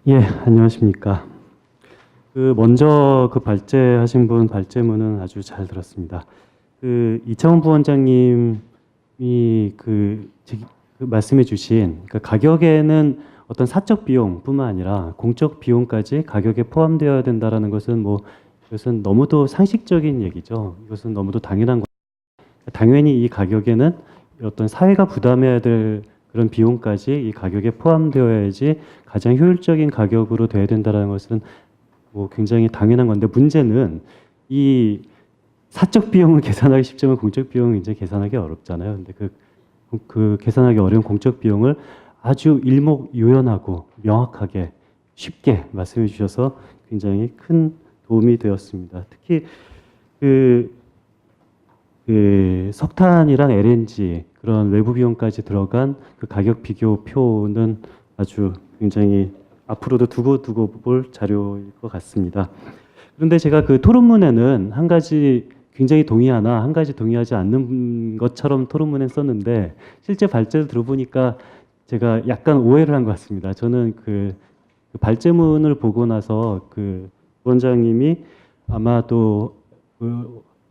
예, 안녕하십니까. 먼저 발제하신 분 발제문은 아주 잘 들었습니다. 이창훈 부원장님이 말씀해 주신 가격에는 어떤 사적 비용뿐만 아니라 공적 비용까지 가격에 포함되어야 된다라는 것은 이것은 너무도 상식적인 얘기죠. 이것은 너무도 당연한 거. 당연히 이 가격에는 어떤 사회가 부담해야 될 그런 비용까지 이 가격에 포함되어야지 가장 효율적인 가격으로 돼야 된다는 것은 굉장히 당연한 건데, 문제는 이 사적 비용은 계산하기 쉽지만 공적 비용은 굉장히 계산하기 어렵잖아요. 근데 그 계산하기 어려운 공적 비용을 아주 일목요연하고 명확하게 쉽게 말씀해 주셔서 굉장히 큰 도움이 되었습니다. 특히 석탄이랑 LNG 그런 외부 비용까지 들어간 그 가격 비교표는 아주 굉장히 앞으로도 두고 볼 자료일 것 같습니다. 그런데 제가 토론문에는 한 가지 굉장히 동의하나 한 가지 동의하지 않는 것처럼 토론문에 썼는데, 실제 발제를 들어보니까 제가 약간 오해를 한 것 같습니다. 저는 그 발제문을 보고 나서 원장님이 아마도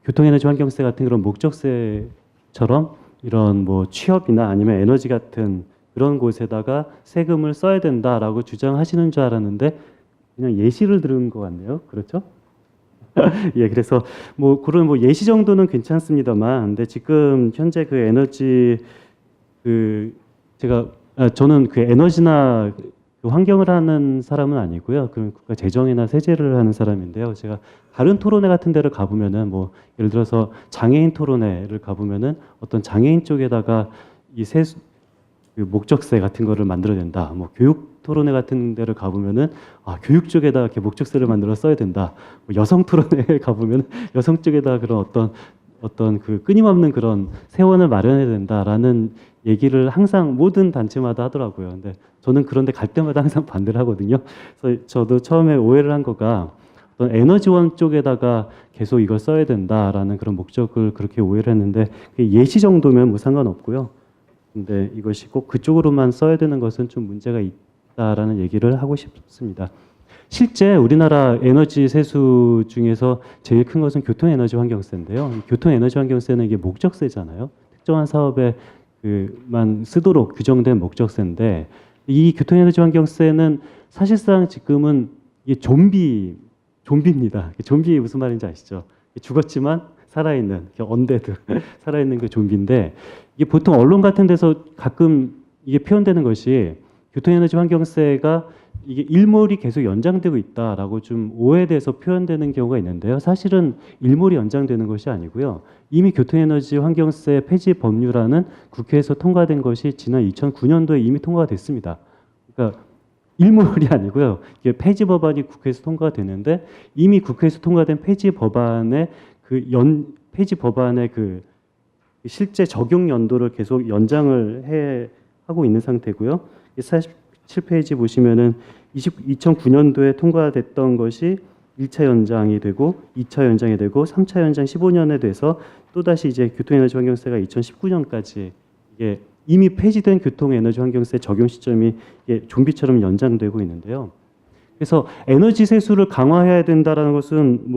교통에너지 환경세 같은 그런 목적세처럼 이런 취업이나 아니면 에너지 같은 그런 곳에다가 세금을 써야 된다라고 주장하시는 줄 알았는데 그냥 예시를 들은 것 같네요. 그렇죠? 예, 그래서 그런 예시 정도는 괜찮습니다만, 근데 지금 현재 에너지 저는 에너지나 환경을 하는 사람은 아니고요. 국가 재정이나 세제를 하는 사람인데요. 제가 다른 토론회 같은 데를 가보면은 예를 들어서 장애인 토론회를 가보면은 어떤 장애인 쪽에다가 이 목적세 같은 거를 만들어야 된다. 교육 토론회 같은 데를 가보면은 교육 쪽에다 이렇게 목적세를 만들어 써야 된다. 여성 토론회에 가보면 여성 쪽에다 그런 어떤 끊임없는 그런 세원을 마련해야 된다라는 얘기를 항상 모든 단체마다 하더라고요. 근데 저는 그런데 갈 때마다 항상 반대를 하거든요. 그래서 저도 처음에 오해를 한 거가 어떤 에너지원 쪽에다가 계속 이걸 써야 된다라는 그런 목적을 그렇게 오해를 했는데, 예시 정도면 상관없고요. 근데 이것이 꼭 그쪽으로만 써야 되는 것은 좀 문제가 있다라는 얘기를 하고 싶습니다. 실제 우리나라 에너지 세수 중에서 제일 큰 것은 교통에너지 환경세인데요. 교통에너지 환경세는 이게 목적세잖아요. 특정한 사업에 만 쓰도록 규정된 목적세인데, 이 교통에너지 환경세는 사실상 지금은 이게 좀비입니다. 좀비 무슨 말인지 아시죠? 죽었지만 살아있는 언데드 살아있는 좀비인데, 이게 보통 언론 같은 데서 가끔 이게 표현되는 것이 교통에너지 환경세가 이게 일몰이 계속 연장되고 있다라고 좀 오해돼서 표현되는 경우가 있는데요. 사실은 일몰이 연장되는 것이 아니고요. 이미 교통에너지 환경세 폐지 법률안은 국회에서 통과된 것이 지난 2009년도에 이미 통과가 됐습니다. 그러니까 일몰이 아니고요. 이게 폐지 법안이 국회에서 통과가 됐는데, 이미 국회에서 통과된 폐지 법안의 폐지 법안의 실제 적용 연도를 계속 연장을 하고 있는 상태고요. 47페이지 보시면은 2009년도에 통과됐던 것이 1차 연장이 되고 2차 연장이 되고 3차 연장 15년에 돼서 또다시 이제 교통에너지 환경세가 2019년까지 이게 이미 폐지된 교통에너지 환경세 적용 시점이 좀비처럼 연장되고 있는데요. 그래서 에너지 세수를 강화해야 된다라는 것은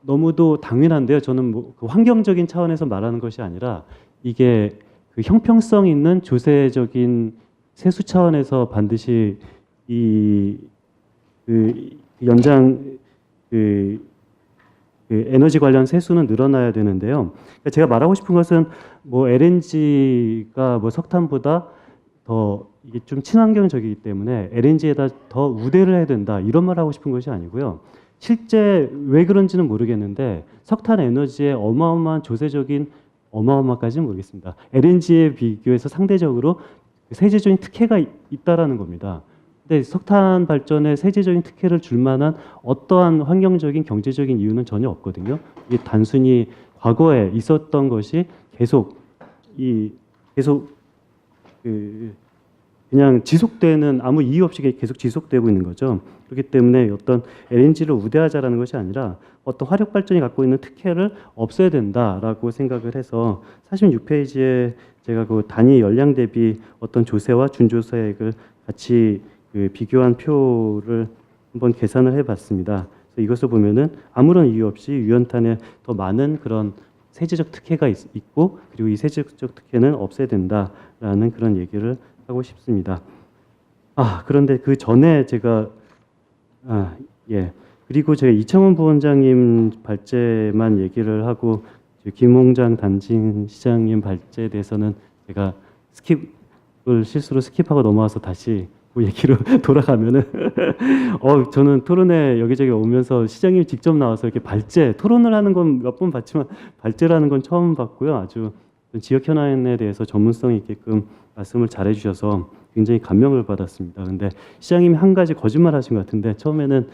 너무도 당연한데요. 저는 환경적인 차원에서 말하는 것이 아니라 이게 형평성 있는 조세적인 세수 차원에서 반드시 이 연장 에너지 관련 세수는 늘어나야 되는데요. 제가 말하고 싶은 것은 LNG가 석탄보다 더 이게 좀 친환경적이기 때문에 LNG에다 더 우대를 해야 된다, 이런 말 하고 싶은 것이 아니고요. 실제 왜 그런지는 모르겠는데 석탄 에너지의 어마어마한 조세적인, 어마어마까지는 모르겠습니다. LNG에 비교해서 상대적으로 세제적인 특혜가 있다라는 겁니다. 근데 석탄 발전에 세제적인 특혜를 줄 만한 어떠한 환경적인 경제적인 이유는 전혀 없거든요. 이게 단순히 과거에 있었던 것이 계속 그냥 지속되는, 아무 이유 없이 계속 지속되고 있는 거죠. 그렇기 때문에 어떤 LNG를 우대하자라는 것이 아니라 어떤 화력 발전이 갖고 있는 특혜를 없애야 된다라고 생각을 해서 46페이지에 제가 단위 연량 대비 어떤 조세와 준조세액을 같이 그 비교한 표를 한번 계산을 해봤습니다. 그래서 이것을 보면은 아무런 이유 없이 유연탄에 더 많은 그런 세제적 특혜가 있고, 그리고 이 세제적 특혜는 없애야 된다라는 그런 얘기를 하고 싶습니다. 그런데 그 전에 제가 예. 그리고 제가 이창원 부원장님 발제만 얘기를 하고 김홍장 단진 시장님 발제에 대해서는 제가 실수로 스킵하고 넘어와서 다시 그 얘기로 돌아가면은 저는 토론회 여기저기 오면서 시장님이 직접 나와서 이렇게 토론을 하는 건 몇 번 봤지만 발제라는 건 처음 봤고요. 아주 지역 현안에 대해서 전문성 있게끔 말씀을 잘해 주셔서 굉장히 감명을 받았습니다. 근데 시장님이 한 가지 거짓말 하신 것 같은데, 처음에는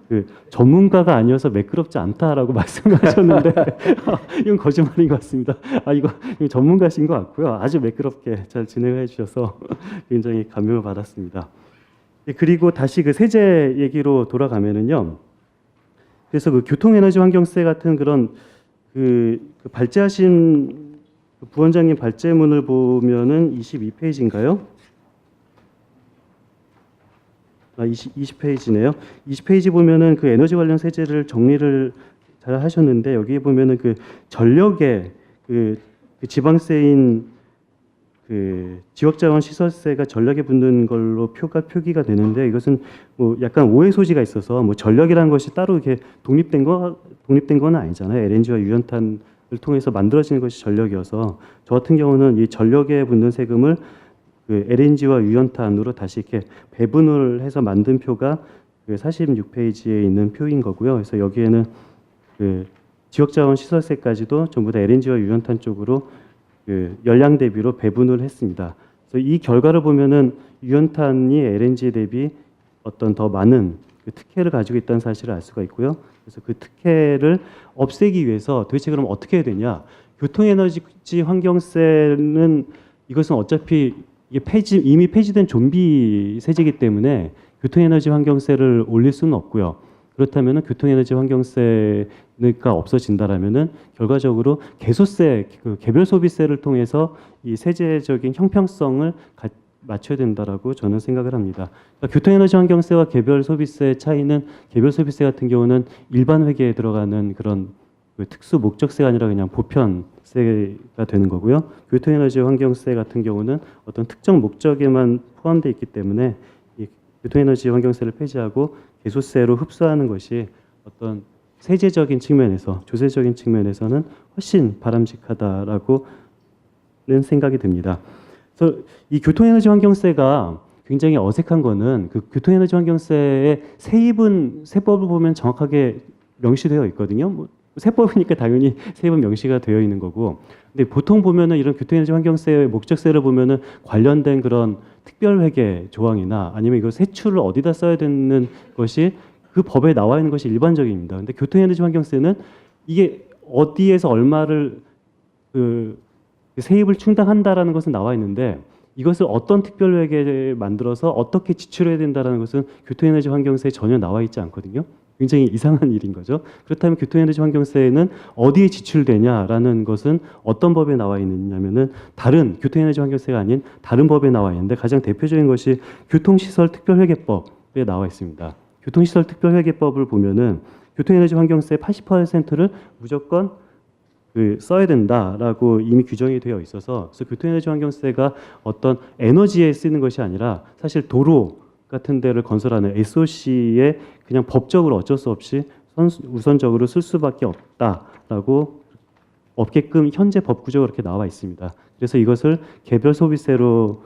그 전문가가 아니어서 매끄럽지 않다라고 말씀하셨는데 이건 거짓말인 것 같습니다. 이거 전문가신 것 같고요. 아주 매끄럽게 잘 진행해 주셔서 굉장히 감명을 받았습니다. 그리고 다시 그 세제 얘기로 돌아가면은요. 그래서 그 교통에너지환경세 같은 그런 그 발제하신 그 부원장님 발제문을 보면은 22페이지인가요? 20페이지네요. 20페이지 보면은 그 에너지 관련 세제를 정리를 잘 하셨는데, 여기에 보면은 그 전력에 그 지방세인 그 지역자원 시설세가 전력에 붙는 걸로 표기가 되는데, 이것은 뭐 약간 오해 소지가 있어서 뭐 전력이라는 것이 따로 이렇게 독립된 건 아니잖아요. LNG와 유연탄을 통해서 만들어지는 것이 전력이어서, 저 같은 경우는 이 전력에 붙는 세금을 그 LNG와 유연탄으로 다시 이렇게 배분을 해서 만든 표가 그 46페이지에 있는 표인 거고요. 그래서 여기에는 그 지역자원 시설세까지도 전부 다 LNG와 유연탄 쪽으로 그 열량 대비로 배분을 했습니다. 그래서 이 결과를 보면은 유연탄이 LNG 대비 어떤 더 많은 그 특혜를 가지고 있다는 사실을 알 수가 있고요. 그래서 그 특혜를 없애기 위해서 도대체 그럼 어떻게 해야 되냐? 교통에너지 환경세는 이것은 어차피 이게 이미 폐지된 좀비 세제이기 때문에 교통에너지 환경세를 올릴 수는 없고요. 그렇다면은 교통에너지 환경세가 없어진다라면은 결과적으로 개소세, 그 개별 소비세를 통해서 이 세제적인 형평성을 맞춰야 된다라고 저는 생각을 합니다. 그러니까 교통에너지 환경세와 개별 소비세 차이는, 개별 소비세 같은 경우는 일반 회계에 들어가는 그런 그 특수 목적세가 아니라 그냥 보편세가 되는 거고요. 교통에너지 환경세 같은 경우는 어떤 특정 목적에만 포함되어 있기 때문에 이 교통에너지 환경세를 폐지하고 개소세로 흡수하는 것이 어떤 세제적인 측면에서, 조세적인 측면에서는 훨씬 바람직하다라고는 생각이 듭니다. 그래서 이 교통에너지 환경세가 굉장히 어색한 거는, 그 교통에너지 환경세의 세법을 보면 정확하게 명시되어 있거든요. 뭐 세법이니까 당연히 세입은 명시가 되어 있는 거고, 근데 보통 보면은 이런 교통에너지 환경세 목적세를 보면은 관련된 그런 특별회계 조항이나 아니면 이거 세출을 어디다 써야 되는 것이 그 법에 나와 있는 것이 일반적입니다. 근데 교통에너지 환경세는 이게 어디에서 얼마를 그 세입을 충당한다라는 것은 나와 있는데, 이것을 어떤 특별회계에 만들어서 어떻게 지출해야 된다라는 것은 교통에너지 환경세에 전혀 나와 있지 않거든요. 굉장히 이상한 일인 거죠. 그렇다면 교통에너지 환경세는 어디에 지출되냐라는 것은 어떤 법에 나와 있느냐면은 다른 교통에너지 환경세가 아닌 다른 법에 나와 있는데, 가장 대표적인 것이 교통시설 특별회계법에 나와 있습니다. 교통시설 특별회계법을 보면은 교통에너지 환경세 80%를 무조건 써야 된다라고 이미 규정이 되어 있어서, 그래서 교통에너지 환경세가 어떤 에너지에 쓰는 것이 아니라 사실 도로 같은 데를 건설하는 SOC에 그냥 법적으로 어쩔 수 없이 우선적으로 쓸 수밖에 없다라고 없게끔 현재 법구적으로 이렇게 나와 있습니다. 그래서 이것을 개별 소비세로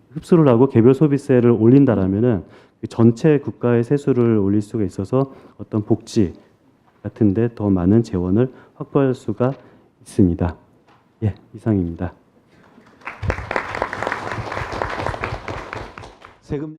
흡수를 하고 개별 소비세를 올린다라면은 전체 국가의 세수를 올릴 수가 있어서 어떤 복지 같은데 더 많은 재원을 확보할 수가 있습니다. 예, 이상입니다. 세금